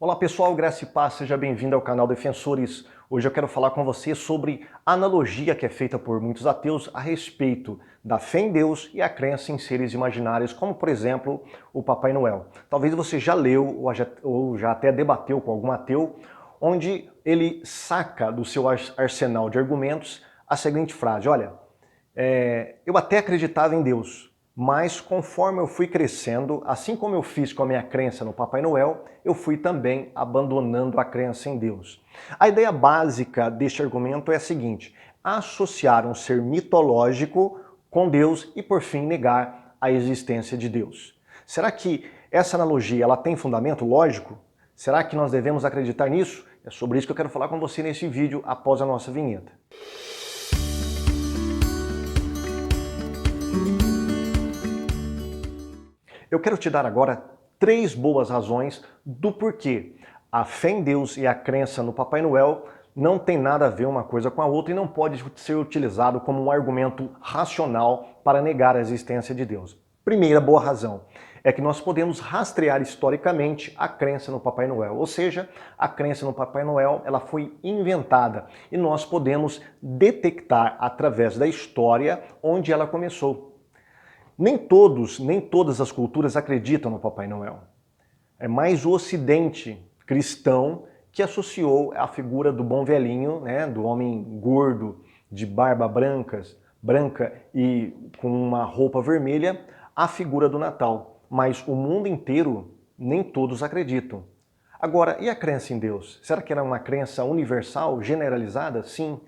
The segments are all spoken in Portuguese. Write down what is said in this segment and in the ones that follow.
Olá pessoal, graça e paz, seja bem-vindo ao canal Defensores. Hoje eu quero falar com você sobre a analogia que é feita por muitos ateus a respeito da fé em Deus e a crença em seres imaginários, como por exemplo o Papai Noel. Talvez você já leu ou já até debateu com algum ateu, onde ele saca do seu arsenal de argumentos a seguinte frase: olha, eu até acreditava em Deus, mas conforme eu fui crescendo, assim como eu fiz com a minha crença no Papai Noel, eu fui também abandonando a crença em Deus. A ideia básica deste argumento é a seguinte: associar um ser mitológico com Deus e, por fim, negar a existência de Deus. Será que essa analogia ela tem fundamento lógico? Será que nós devemos acreditar nisso? É sobre isso que eu quero falar com você nesse vídeo após a nossa vinheta. Eu quero te dar agora 3 boas razões do porquê a fé em Deus e a crença no Papai Noel não tem nada a ver uma coisa com a outra e não pode ser utilizado como um argumento racional para negar a existência de Deus. Primeira boa razão é que nós podemos rastrear historicamente a crença no Papai Noel, ou seja, a crença no Papai Noel ela foi inventada e nós podemos detectar através da história onde ela começou. Nem todas as culturas acreditam no Papai Noel. É mais o Ocidente cristão que associou a figura do bom velhinho, né, do homem gordo, de barba branca e com uma roupa vermelha, à figura do Natal. Mas o mundo inteiro, nem todos acreditam. Agora, e a crença em Deus? Será que era uma crença universal, generalizada? Sim.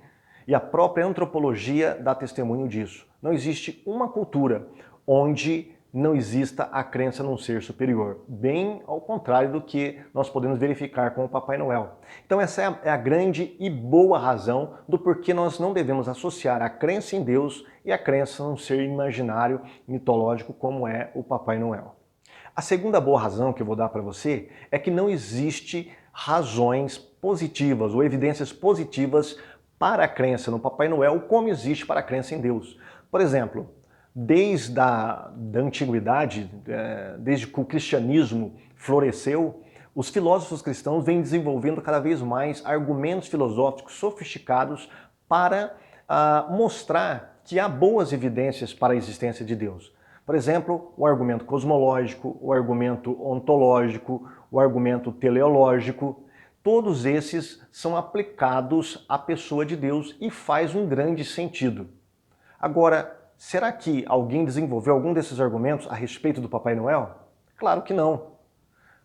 E a própria antropologia dá testemunho disso. Não existe uma cultura onde não exista a crença num ser superior. Bem ao contrário do que nós podemos verificar com o Papai Noel. Então essa é a grande e boa razão do porquê nós não devemos associar a crença em Deus e a crença num ser imaginário, mitológico, como é o Papai Noel. A segunda boa razão que eu vou dar para você é que não existe razões positivas ou evidências positivas para a crença no Papai Noel como existe para a crença em Deus. Por exemplo, desde da antiguidade, desde que o cristianismo floresceu, os filósofos cristãos vêm desenvolvendo cada vez mais argumentos filosóficos sofisticados para mostrar que há boas evidências para a existência de Deus. Por exemplo, o argumento cosmológico, o argumento ontológico, o argumento teleológico, todos esses são aplicados à pessoa de Deus e faz um grande sentido. Agora, será que alguém desenvolveu algum desses argumentos a respeito do Papai Noel? Claro que não.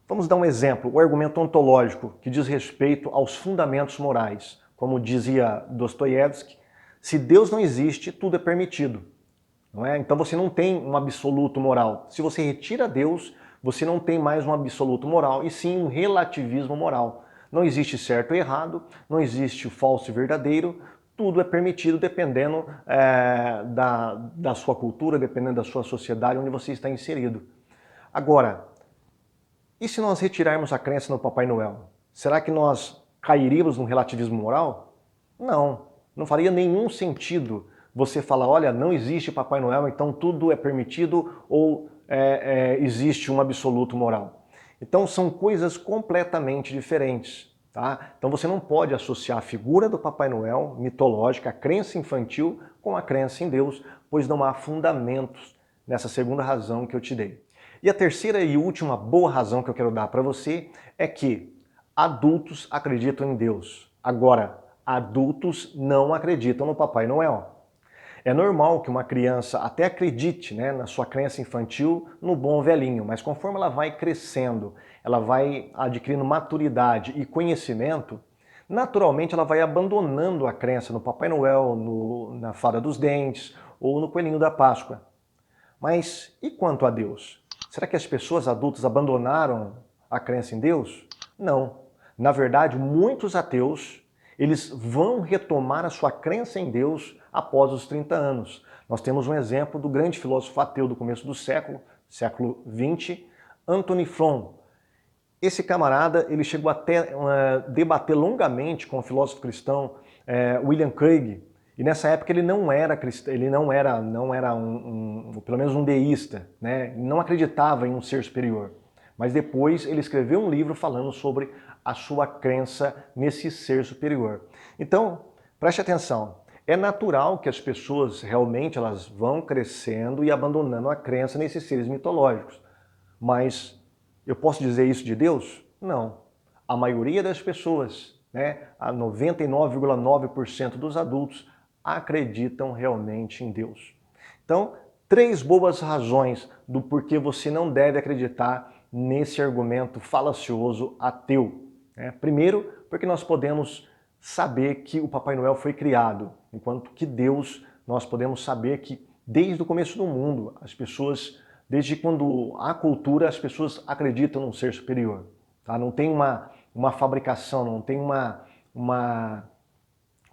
Vamos dar um exemplo, o argumento ontológico, que diz respeito aos fundamentos morais. Como dizia Dostoiévski, se Deus não existe, tudo é permitido. Não é? Então você não tem um absoluto moral. Se você retira Deus, você não tem mais um absoluto moral, e sim um relativismo moral. Não existe certo e errado, não existe falso e verdadeiro, tudo é permitido dependendo da sua cultura, dependendo da sua sociedade onde você está inserido. Agora, e se nós retirarmos a crença no Papai Noel? Será que nós cairíamos no relativismo moral? Não, não faria nenhum sentido você falar, olha, não existe Papai Noel, então tudo é permitido ou existe um absoluto moral. Então são coisas completamente diferentes. Tá? Então você não pode associar a figura do Papai Noel mitológica, a crença infantil, com a crença em Deus, pois não há fundamentos nessa segunda razão que eu te dei. E a terceira e última boa razão que eu quero dar para você é que adultos acreditam em Deus. Agora, adultos não acreditam no Papai Noel. É normal que uma criança até acredite, né, na sua crença infantil, no bom velhinho, mas conforme ela vai crescendo, ela vai adquirindo maturidade e conhecimento, naturalmente ela vai abandonando a crença no Papai Noel, na Fada dos Dentes ou no Coelhinho da Páscoa. Mas e quanto a Deus? Será que as pessoas adultas abandonaram a crença em Deus? Não. Na verdade, muitos ateus, eles vão retomar a sua crença em Deus após os 30 anos. Nós temos um exemplo do grande filósofo ateu do começo do século XX, Anthony Fromm. Esse camarada, ele chegou até a debater longamente com o filósofo cristão William Craig, e nessa época ele não era cristão, ele não era pelo menos um deísta, né? Não acreditava em um ser superior. Mas depois ele escreveu um livro falando sobre a sua crença nesse ser superior. Então, preste atenção. É natural que as pessoas realmente elas vão crescendo e abandonando a crença nesses seres mitológicos. Mas eu posso dizer isso de Deus? Não. A maioria das pessoas, a 99,9% dos adultos, acreditam realmente em Deus. Então, 3 boas razões do porquê você não deve acreditar nesse argumento falacioso ateu. Primeiro, porque nós podemos saber que o Papai Noel foi criado, enquanto que Deus, nós podemos saber que desde o começo do mundo, as pessoas, desde quando há cultura, as pessoas acreditam num ser superior. Tá? Não tem uma fabricação, não tem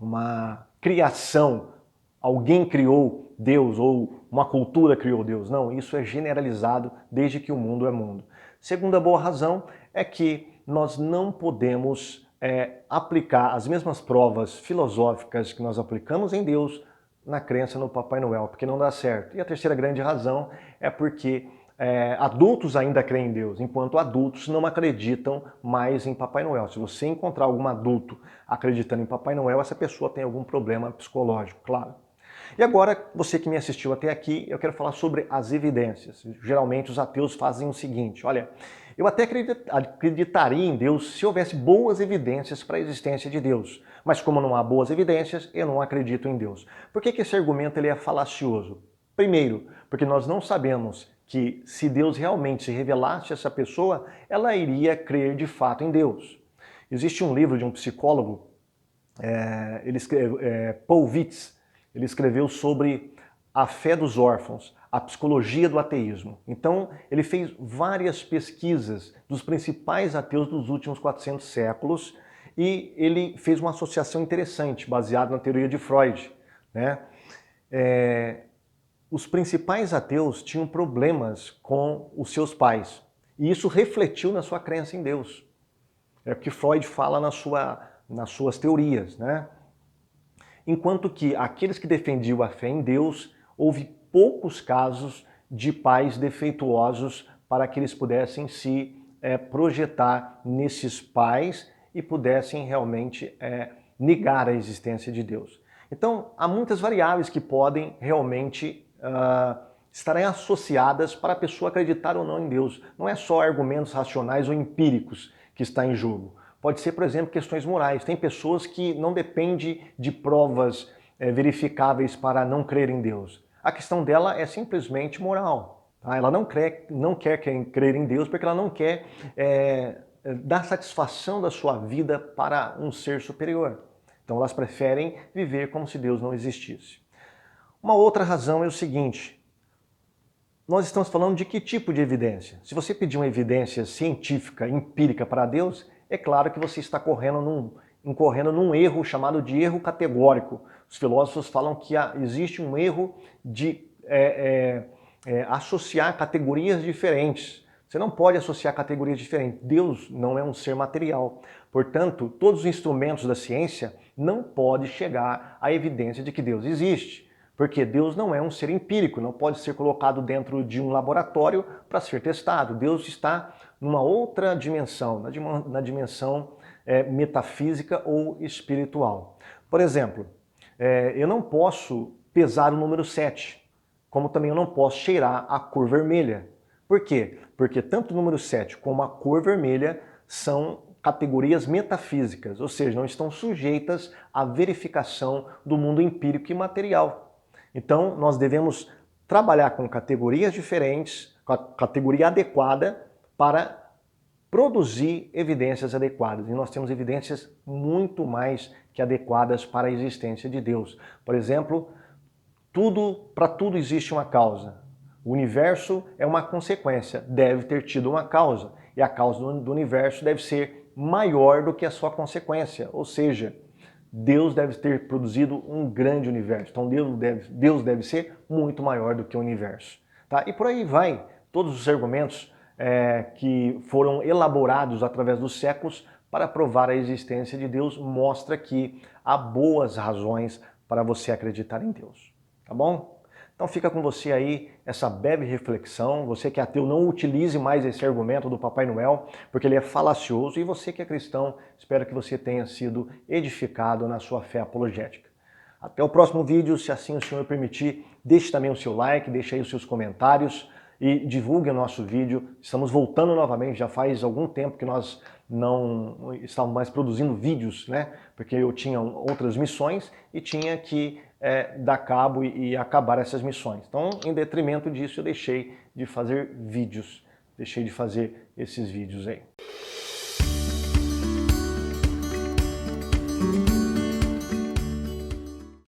uma criação. Alguém criou Deus ou uma cultura criou Deus. Não, isso é generalizado desde que o mundo é mundo. Segunda boa razão é que nós não podemos aplicar as mesmas provas filosóficas que nós aplicamos em Deus na crença no Papai Noel, porque não dá certo. E a terceira grande razão é porque adultos ainda creem em Deus, enquanto adultos não acreditam mais em Papai Noel. Se você encontrar algum adulto acreditando em Papai Noel, essa pessoa tem algum problema psicológico, claro. E agora, você que me assistiu até aqui, eu quero falar sobre as evidências. Geralmente os ateus fazem o seguinte, olha, eu até acreditaria em Deus se houvesse boas evidências para a existência de Deus, mas como não há boas evidências, eu não acredito em Deus. Por que esse argumento ele é falacioso? Primeiro, porque nós não sabemos que se Deus realmente se revelasse a essa pessoa, ela iria crer de fato em Deus. Existe um livro de um psicólogo, Paul Vitz, ele escreveu sobre a fé dos órfãos, a psicologia do ateísmo. Então, ele fez várias pesquisas dos principais ateus dos últimos 400 séculos e ele fez uma associação interessante, baseada na teoria de Freud. Os principais ateus tinham problemas com os seus pais e isso refletiu na sua crença em Deus. É o que Freud fala nas suas teorias, Enquanto que aqueles que defendiam a fé em Deus, houve poucos casos de pais defeituosos para que eles pudessem se projetar nesses pais e pudessem realmente negar a existência de Deus. Então, há muitas variáveis que podem realmente estarem associadas para a pessoa acreditar ou não em Deus. Não é só argumentos racionais ou empíricos que está em jogo. Pode ser, por exemplo, questões morais. Tem pessoas que não dependem de provas verificáveis para não crer em Deus. A questão dela é simplesmente moral. Tá? Ela não quer crer em Deus porque ela não quer dar satisfação da sua vida para um ser superior. Então elas preferem viver como se Deus não existisse. Uma outra razão é o seguinte: nós estamos falando de que tipo de evidência? Se você pedir uma evidência científica, empírica para Deus, é claro que você está incorrendo num erro chamado de erro categórico. Os filósofos falam que existe um erro de associar categorias diferentes. Você não pode associar categorias diferentes. Deus não é um ser material. Portanto, todos os instrumentos da ciência não podem chegar à evidência de que Deus existe. Porque Deus não é um ser empírico, não pode ser colocado dentro de um laboratório para ser testado. Deus está numa outra dimensão, na dimensão metafísica ou espiritual. Por exemplo, eu não posso pesar o número 7, como também eu não posso cheirar a cor vermelha. Por quê? Porque tanto o número 7 como a cor vermelha são categorias metafísicas, ou seja, não estão sujeitas à verificação do mundo empírico e material. Então, nós devemos trabalhar com categorias diferentes, com a categoria adequada para produzir evidências adequadas. E nós temos evidências muito mais que adequadas para a existência de Deus. Por exemplo, para tudo existe uma causa. O universo é uma consequência, deve ter tido uma causa. E a causa do universo deve ser maior do que a sua consequência. Ou seja, Deus deve ter produzido um grande universo. Então Deus deve ser muito maior do que o universo. Tá? E por aí vai. Todos os argumentos que foram elaborados através dos séculos para provar a existência de Deus mostra que há boas razões para você acreditar em Deus. Tá bom? Então, Então fica com você aí essa breve reflexão. Você que é ateu, não utilize mais esse argumento do Papai Noel, porque ele é falacioso. E você que é cristão, espero que você tenha sido edificado na sua fé apologética. Até o próximo vídeo, se assim o Senhor permitir. Deixe também o seu like, deixe aí os seus comentários e divulgue o nosso vídeo. Estamos voltando novamente, já faz algum tempo que nós não estávamos mais produzindo vídeos, né? Porque eu tinha outras missões e tinha que dar cabo e acabar essas missões. Então, em detrimento disso, eu deixei de fazer vídeos, deixei de fazer esses vídeos aí.